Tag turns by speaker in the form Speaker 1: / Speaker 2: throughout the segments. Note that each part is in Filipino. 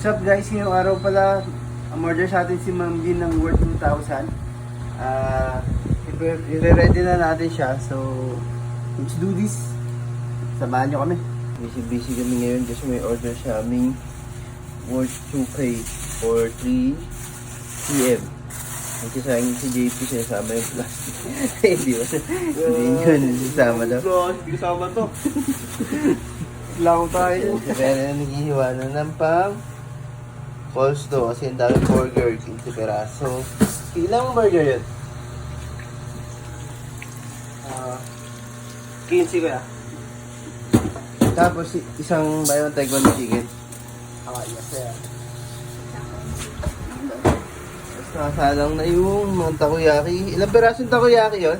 Speaker 1: What's up guys? Ngayong araw pala, umorder sa atin si Ma'am Jean ng worth 2,000. I-ready na natin siya. So, let's do this. Samahan nyo kami. Busy kami ngayon kasi may order sa aming worth 2K for 3 PM. Nagsasayang si JP siya sama yung plastic. Hindi yun. Sasama daw.
Speaker 2: Hindi kasama to. Lang tayo.
Speaker 1: Pero naghihiwa na ng pang coleslaw kasi ang daming burger, 15 peraso. Ilang burger yun?
Speaker 2: 15 ko ya.
Speaker 1: Tapos isang buy one take one chicken.
Speaker 2: Yes sir.
Speaker 1: Tapos nakasalang na yung mga takoyaki. Ilang peraso yung takoyaki yun?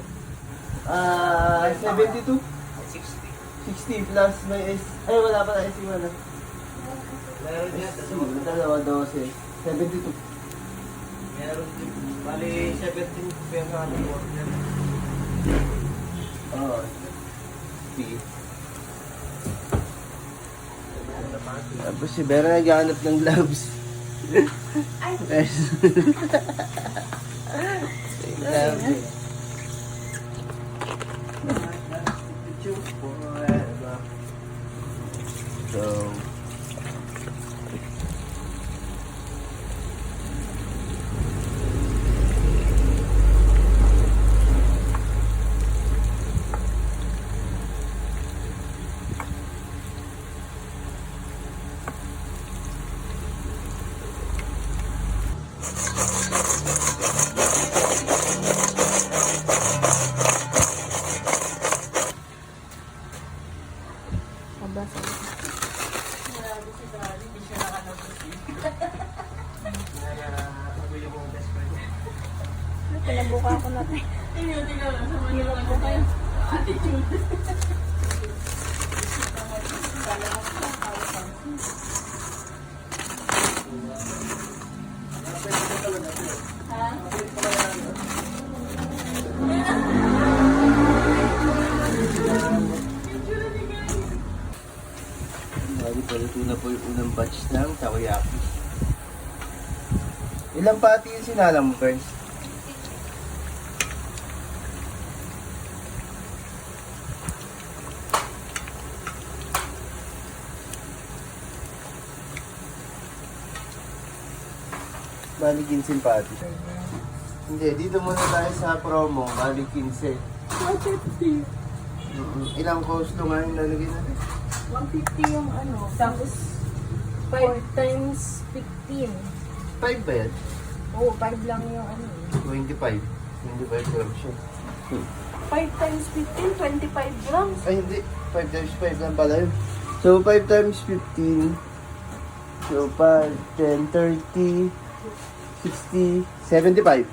Speaker 1: 72? 60 plus may S. Ay, wala pa na S. Wala.
Speaker 2: Meron niya.
Speaker 1: Dalawa, 12. 72.
Speaker 2: Meron din. Bali 17 peso ang order.
Speaker 1: Oo. Sige. Tapos si Vera naghahanap ng gloves. Ay! Gloves. So,
Speaker 3: Pinabuka ko na tayo. Hirap po kayo.
Speaker 1: bali paluto na po yung unang batch ng takoyaki. Ilang pati yung sinalang mo, Ferns? Bali 15 pati. Hindi, dito muna tayo sa promo. Bali 15.
Speaker 3: 150.
Speaker 1: Ilang costo nga yung lalagay natin?
Speaker 3: 150 yung ano. Tapos 5 times 15.
Speaker 1: 5 ba yan?
Speaker 3: Oo, 5 lang yung ano.
Speaker 1: 25. 25 grams siya.
Speaker 3: 5 times 15, 25 grams.
Speaker 1: Ay hindi, 5 times 5 lang pala yun. So 5 times 15. So 5, 10, 30, 60, 75.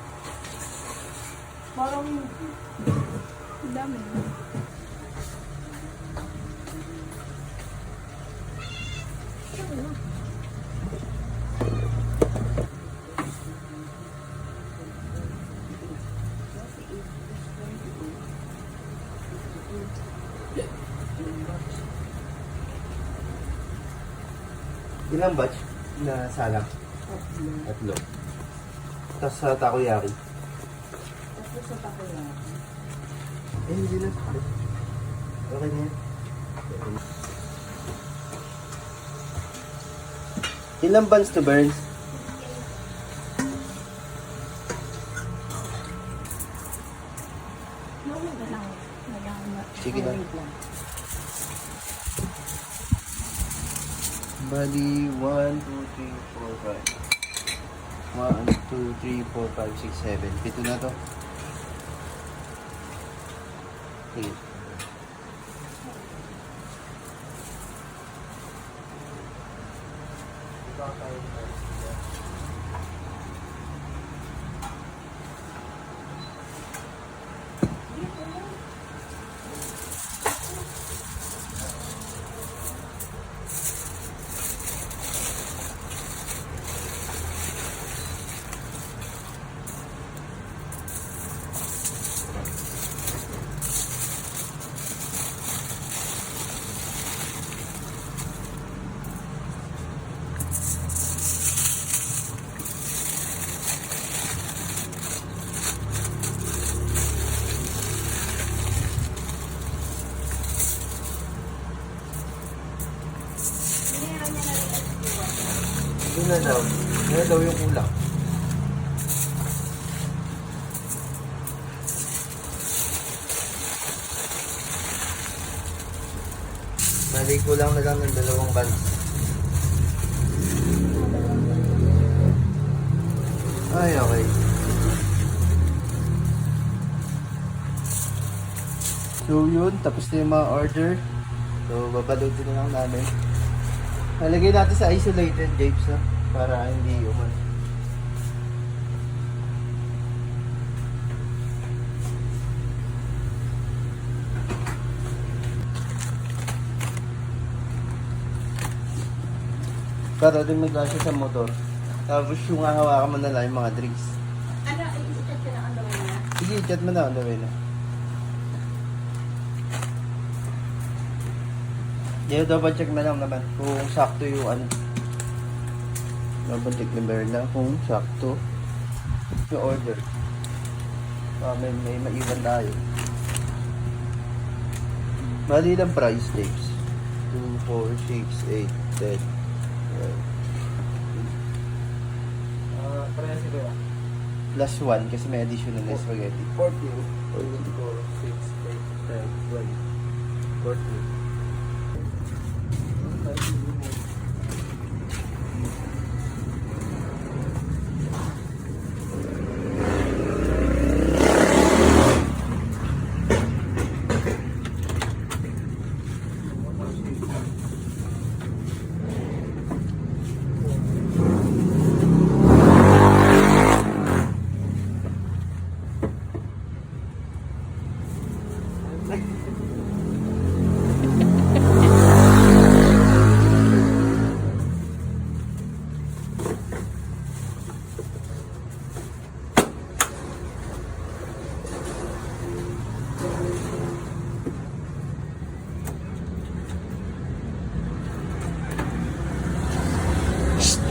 Speaker 3: Parang dami.
Speaker 1: Ilang batch na salang? Tatlo. Tapos sa takoyaki.
Speaker 3: Tapos sa takoyaki.
Speaker 1: Eh, hindi na. Okay na yan. Ilang buns to burn? Sige lang. Bali, 1, 2, 3, 4, 5. 1, 2, 3, 4, 5, 6, 7. Pito na to. Sige. Yun na daw. Yun na daw yung kulang. Bali, kulang na lang ng 2 bands. Ay, okay. So yun, tapos na yung mga order. So babalutin na lang namin. Nalagay natin sa isolated tapes na para hindi uman. Para din maglasya sa motor. Tapos yung hahawakan mo na lang yung mga drinks.
Speaker 3: Ano, i-chat ka na ang gawin na?
Speaker 1: Sige, chat mo na on the way na. Double check na lang naman kung sakto yung ano. Double check na lang kung sakto yung order. May maiwan tayo. Mali lang price tags. 2, 4, 6, 8, 10.
Speaker 2: Parehas si Kuya.
Speaker 1: Plus 1 kasi may additional na spaghetti.
Speaker 2: 14, 4, 6, 8, 10, 12, 14.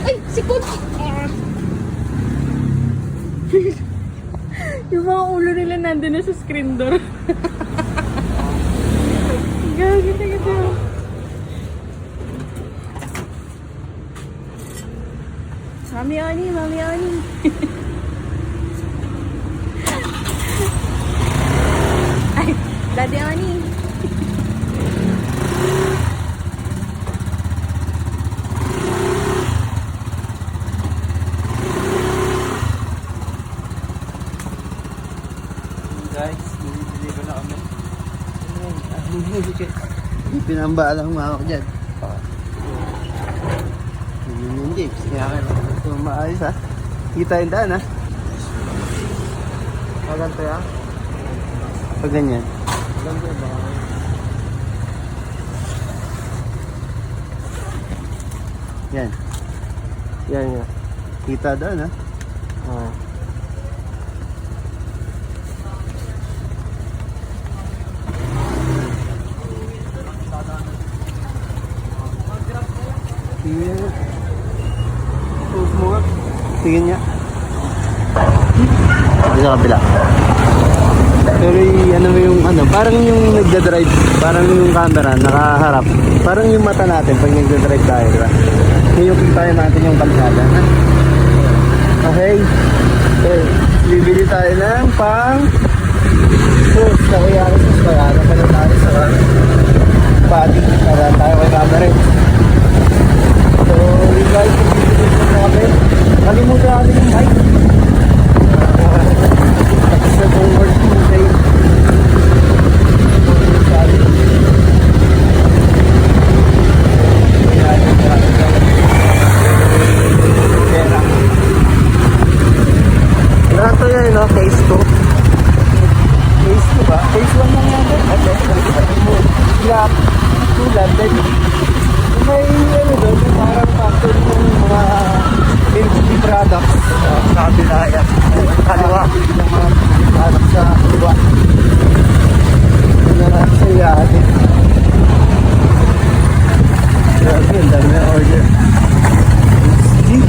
Speaker 3: Ay, si Coach! Yung mga ulo nila nandun na sa screen door. Gagi na kita. Mami Oni, Mami Oni. Ay, Daddy Oni.
Speaker 1: Guys, deliver na kami. Pinambaan lang mga ako dyan. Yun yung James. Kaya ka ito maayos ha. Kita yung daan ha.
Speaker 2: Maganto yan?
Speaker 1: Pag ganyan.
Speaker 2: Maganto ba?
Speaker 1: Yan.
Speaker 2: Yan yan.
Speaker 1: Kita doon ha.
Speaker 2: Oo.
Speaker 1: Tingin. Post mo nga. Tingin niya. Sa kabila. Pero ano mo yung ano, parang yung nagda-drive, parang yung camera nakaharap. Parang yung mata natin pag nagda-drive tayo, di ba? Yung kita natin yung kalsada. Okay. Okay. Bibili tayo ng pang fruit. Sa kaya kasi para pala tayo sa body. Para tayo kay camera. So, you guys, bibili na kami. Kalimutan natin yung mic. Tapos na itong words mo kayo. Lahat to yun, no? Phase 2. Phase 2 ba? Phase 1 lang yan. Grab. Tulad. Then, may ano doon, parang factory ng mga beauty products sa kabila yan. Kaliwa. Yung mga products sa kaliwa. Yun na lang sa iyatin. Grabe, ang dami na order. See?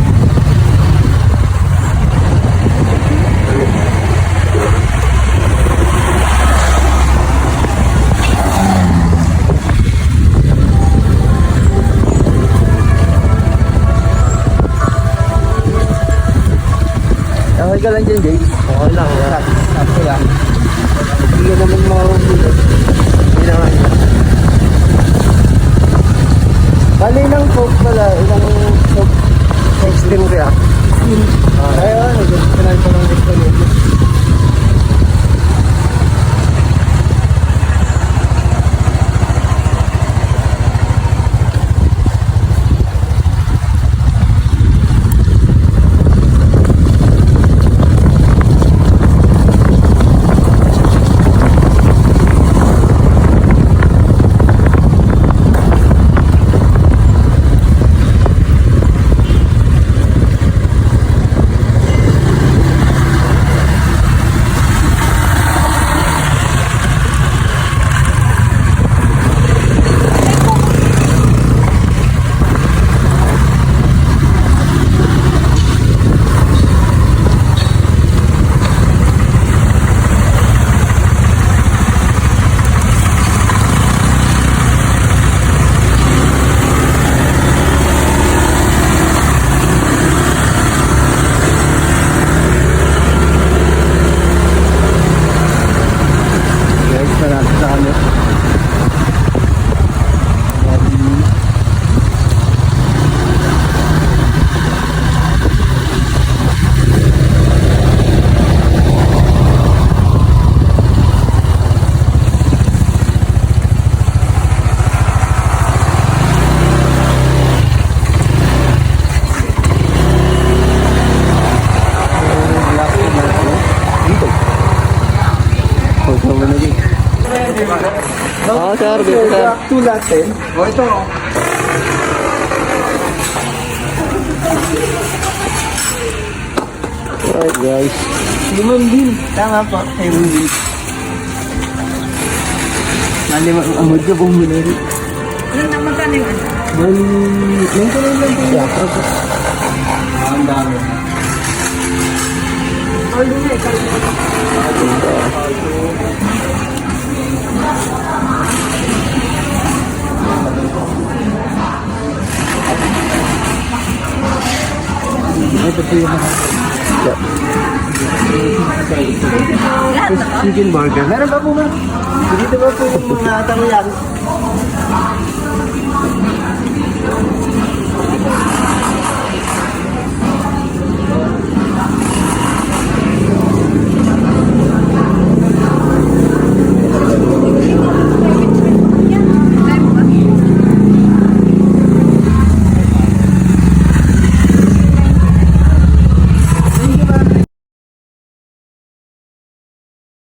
Speaker 1: Mamanali. Oo, sir. Dito, sir. 2 natin. O, ito. Alright, guys. 5 din. Tama po. 5 din. Nalimang amod ka pong munari.
Speaker 3: Ano na magkano yung ano?
Speaker 1: Yung ko lang po. Yeah, pero ang dami.
Speaker 3: All din na ikaw.
Speaker 1: Ito po yung mga chicken burger. Meron pa po ba? Dito ba po yung mga tamoyan?